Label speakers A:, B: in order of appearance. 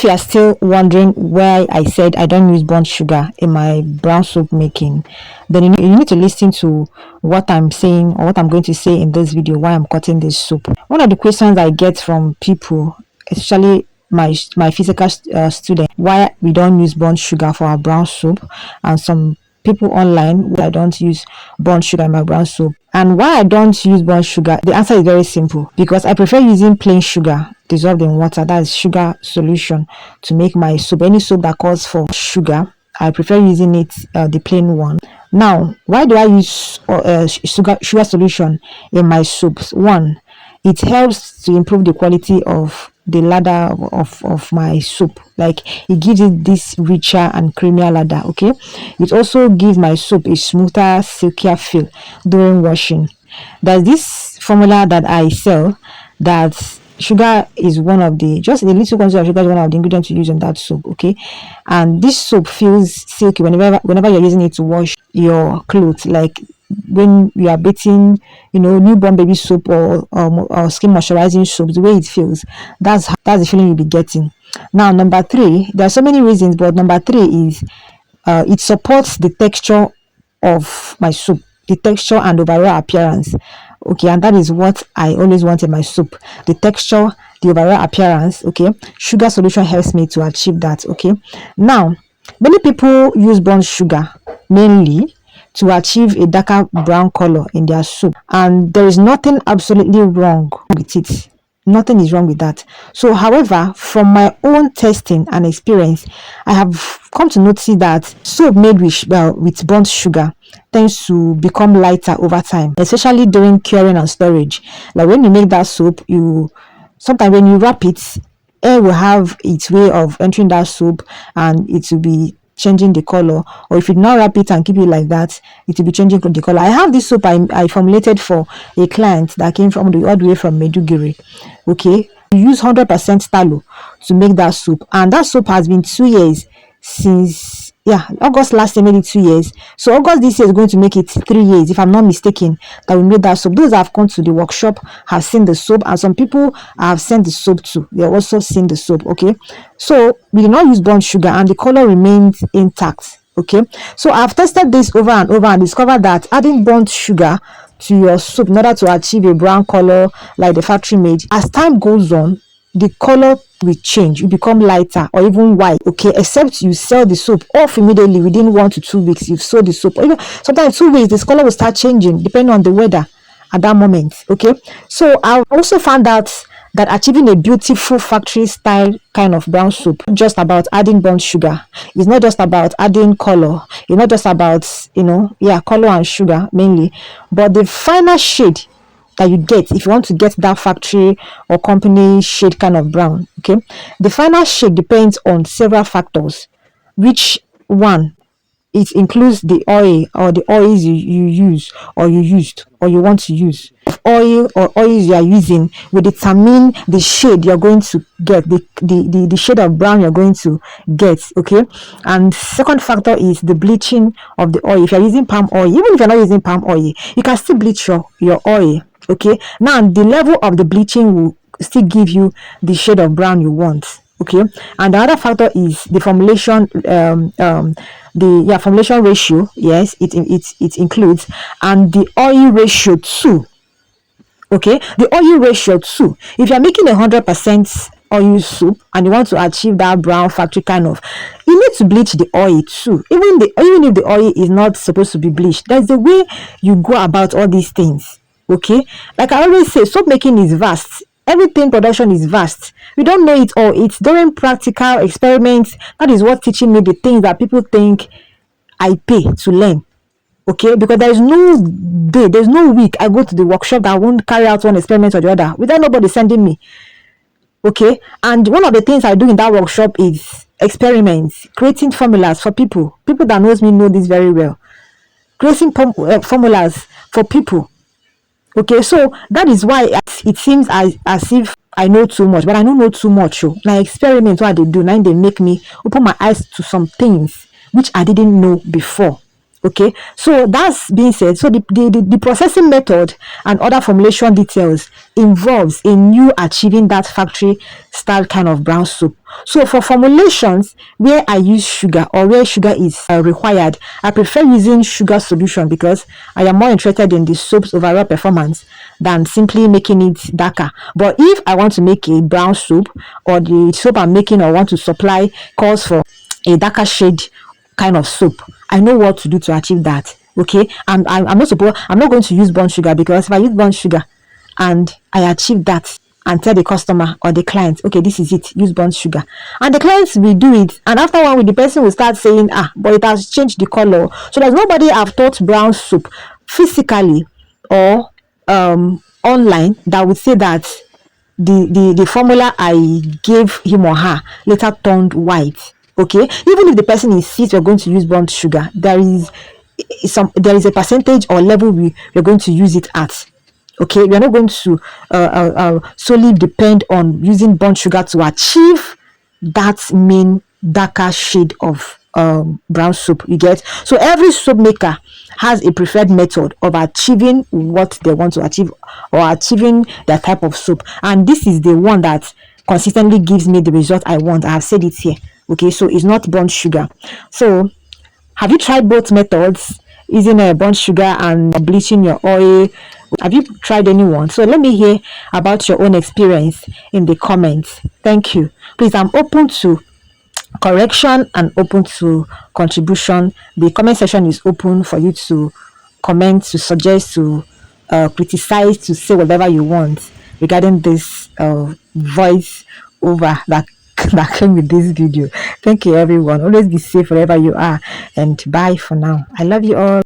A: if you are still wondering why I said I don't use burnt sugar in my brown soap making, then you need to listen to what I'm saying or what I'm going to say in this video, why I'm cutting this soap. One of the questions I get from people, especially my physical student, why we don't use burnt sugar for our brown soap, and some people online why I don't use burnt sugar in my brown soap. And why I don't use burnt sugar, the answer is very simple, because I prefer using plain sugar dissolved in water, that is sugar solution, to make my soap. Any soap that calls for sugar, I prefer using it, the plain one. Now, why do I use sugar solution in my soaps? One, it helps to improve the quality of the lather of my soap. Like, it gives it this richer and creamier lather. Okay, it also gives my soap a smoother, silkier feel during washing. There's this formula that I sell that sugar is one of the, just a little quantity of sugar is one of the ingredients you use in that soap. Okay, and this soap feels silky whenever you're using it to wash your clothes. Like when you are bathing, newborn baby soap or skin moisturizing soap, the way it feels, that's the feeling you'll be getting. Now, number three, there are so many reasons, but number three is it supports the texture of my soap, the texture and overall appearance. Okay, and that is what I always want in my soap: the texture, the overall appearance. Okay, sugar solution helps me to achieve that. Okay, now many people use burnt sugar mainly to achieve a darker brown color in their soup, and there is nothing absolutely wrong with it. Nothing is wrong with that. So, however, from my own testing and experience, I have come to notice that soap made with burnt sugar tends to become lighter over time, especially during curing and storage. Like when you make that soap, sometimes when you wrap it, air will have its way of entering that soap, and it will be changing the color. Or if you now wrap it and keep it like that, it will be changing the color. I have this soap I formulated for a client that came all the way from Meduguri. Okay, we use 100% tallow to make that soap, and that soap has been 2 years since August last year made it 2 years. So August this year is going to make it 3 years, if I'm not mistaken, that we made that soap. Those that have come to the workshop have seen the soap, and some people have sent the soap to, they have also seen the soap. Okay, so we did not use burnt sugar and the color remains intact. Okay, so I've tested this over and over and discovered that adding burnt sugar to your soap in order to achieve a brown color like the factory made, as time goes on, the color will change, you become lighter or even white. Okay, except you sell the soap off immediately within 1 to 2 weeks. You've sold the soap, or even sometimes 2 weeks, this color will start changing depending on the weather at that moment. Okay, so I also found out that achieving a beautiful factory style kind of brown soap, just about adding burnt sugar. It's not just about adding color. It's not just about color and sugar mainly, but the final shade that you get, if you want to get that factory or company shade kind of brown. Okay, the final shade depends on several factors, which one, it includes the oil or the oils you use or you used or you want to use. Oil or oils you are using will determine the shade you're going to get, the shade of brown you're going to get. Okay, and second factor is the bleaching of the oil. If you're using palm oil, even if you're not using palm oil, you can still bleach your oil. Okay, now the level of the bleaching will still give you the shade of brown you want. Okay, and the other factor is the formulation, the formulation ratio. Yes, it includes, and the oil ratio too. Okay, the oil ratio too. If you're making 100% oil soup and you want to achieve that brown factory kind of, you need to bleach the oil too. Even if the oil is not supposed to be bleached, there's the way you go about all these things. Okay, like I always say, soap making is vast. Everything production is vast. We don't know it all. It's during practical experiments that is what teaching me the things that people think I pay to learn. Okay, because there's no week I go to the workshop that I won't carry out one experiment or the other without nobody sending me. Okay, and one of the things I do in that workshop is experiments, creating formulas for people that knows me know this very well, creating formulas for people. Okay, so that is why it seems as if I know too much, but I don't know too much. So now experiments what they do now, they make me open my eyes to some things which I didn't know before. Okay, so that's being said. So the processing method and other formulation details involves in you achieving that factory style kind of brown soup. So for formulations where I use sugar or where sugar is required, I prefer using sugar solution because I am more interested in the soap's overall performance than simply making it darker. But if I want to make a brown soup, or the soap I'm making or want to supply calls for a darker shade kind of soap, I know what to do to achieve that. Okay, I'm not going to use burnt sugar, because if I use burnt sugar and I achieve that and tell the customer or the client, okay, this is it, use burnt sugar, and the clients will do it, and after one week the person will start saying, but it has changed the color. So there's nobody I've taught brown soup physically or online that would say that the formula I gave him or her later turned white. Okay, even if the person insists you're going to use burnt sugar, there is a percentage or level we're going to use it at. Okay, we are not going to solely depend on using burnt sugar to achieve that main darker shade of brown soup. You get? So every soap maker has a preferred method of achieving what they want to achieve, or achieving their type of soap, and this is the one that consistently gives me the result I want. I have said it here. Okay, so it's not burnt sugar. So have you tried both methods, using a burnt sugar and bleaching your oil? Have you tried anyone? So let me hear about your own experience in the comments. Thank you. Please, I'm open to correction and open to contribution. The comment section is open for you to comment, to suggest, to criticize, to say whatever you want regarding this voice over that that came with this video. Thank you, everyone. Always be safe wherever you are, and bye for now. I love you all.